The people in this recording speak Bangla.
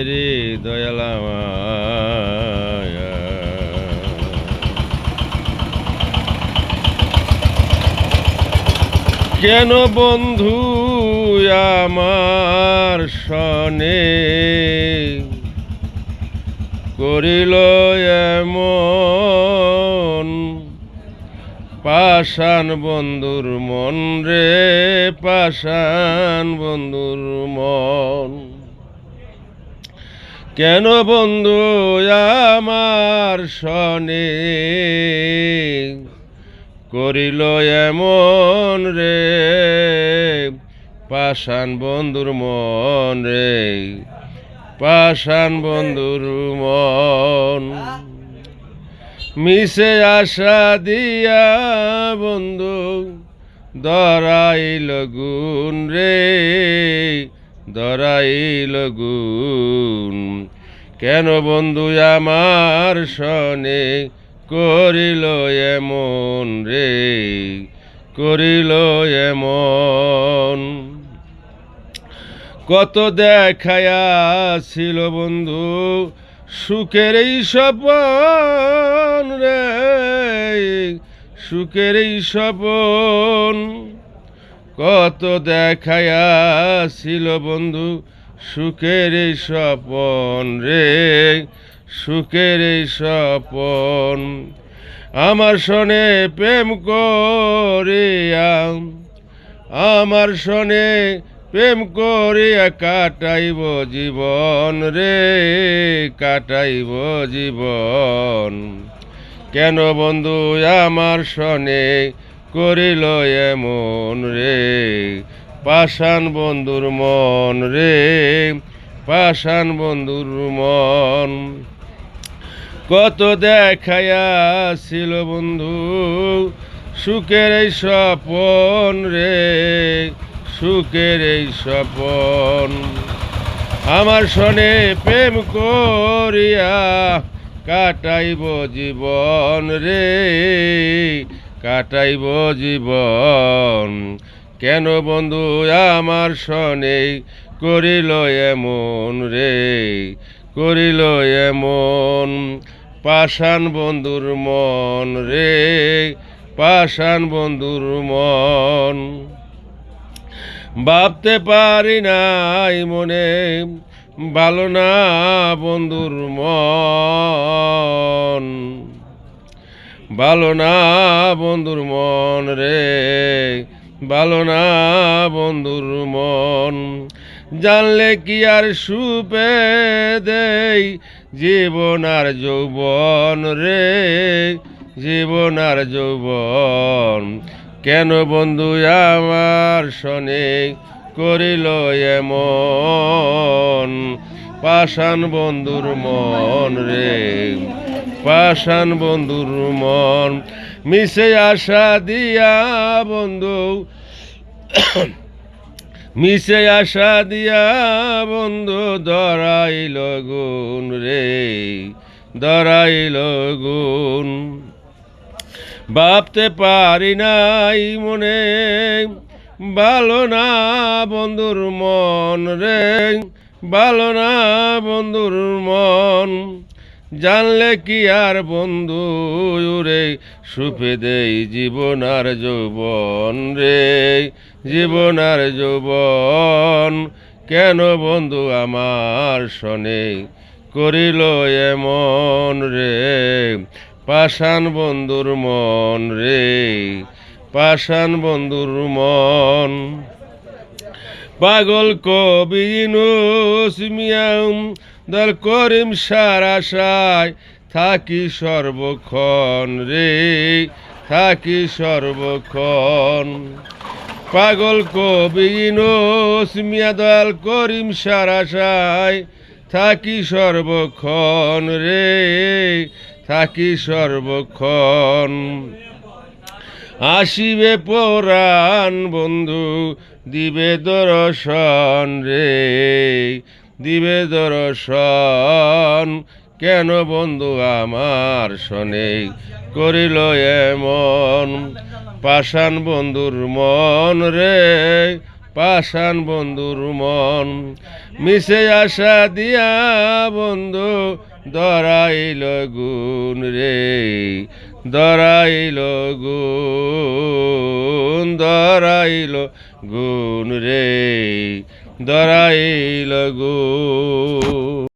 রে দয়াল আমায়। কেন বন্ধু আমার সনে করিল এমন, পাষাণ বন্ধুর মন রে পাষাণ বন্ধুর মন। কেন বন্ধু আমার সনে করিল এমন রে, পাষাণ বন্ধুর মন রে পাষাণ বন্ধুর মন। মিশে আশা দিয়া বন্ধু ধরাইল গুণ রে ধরাইল গুণ। কেন বন্ধু আমার সনে করিল এমন রে করিল এমন। কত দেখায়া ছিল বন্ধু সুখের এই স্বপন রে সুখের এই স্বপন। কত দেখায়া ছিল বন্ধু সুখের এই স্বপন রে সুখের এই স্বপন। আমার সনে প্রেম করিয়া আমার সনে প্রেম করিয়া কাটাইব জীবন রে কাটাইব জীবন। কেন বন্ধু আমার সনে করিল এমন রে, পাষাণ বন্ধুর মন রে পাষাণ বন্ধুর মন। কত দেখায়া ছিল বন্ধু সুখের এই স্বপন রে সুখের এই স্বপন। আমার সনে প্রেম করিয়া কাটাইব জীবন রে কাটাইব জীবন। কেন বন্ধু আমার সনে করিল এমন রে করিল এমন, পাষাণ বন্ধুর মন রে পাষাণ বন্ধুর মন। ভাবতে পারি নাই মনে ভালো না বন্ধুর মন ভালো না বন্ধুর মন রে ভালো না বন্ধুর মন। জানলে কি আর সুপে দেই জীবন আর যৌবন রে জীবন আর যৌবন। কেন বন্ধু আমার সনে করিল এমন, পাষাণ বন্ধুর মন রে পাষাণ বন্ধুর মন। মিশে আশা দিয়া বন্ধু মিশে আশা দিয়া বন্ধু ধরাইল গুণ রে ধরাইল গুণ। ভাবতে পারি নাই মনে ভালো না বন্ধুর মন রে ভালো না বন্ধুর মন। জানলে কি আর বন্ধু রে সুপে দেই জীবন আর যৌবন রে জীবন আর যৌবন। কেন বন্ধু আমার সনে করিল এমন রে, পাষাণ বন্ধুর মন রে পাষাণ বন্ধুর মন। পাগল কবি ইউনূস মিয়া দল করিম সারাশায় থাকি সর্বক্ষণ রে থাকি সর্বক্ষণ। পাগল কবি ইউনূস মিয়া দল করিম সারাশায় থাকি সর্বক্ষণ রে থাকি সর্বক্ষণ। আসিবে পরাণ বন্ধু দিবে দর্শন রে দিবে দর্শন। কেন বন্ধু আমার সনে করিল এমন, পাষাণ বন্ধুর মন রে পাষাণ বন্ধুর মন মিশে আশা দিয়া বন্ধু ধরাইল গুণ রে ধরাইল গুণ রে ধরাইল গুণ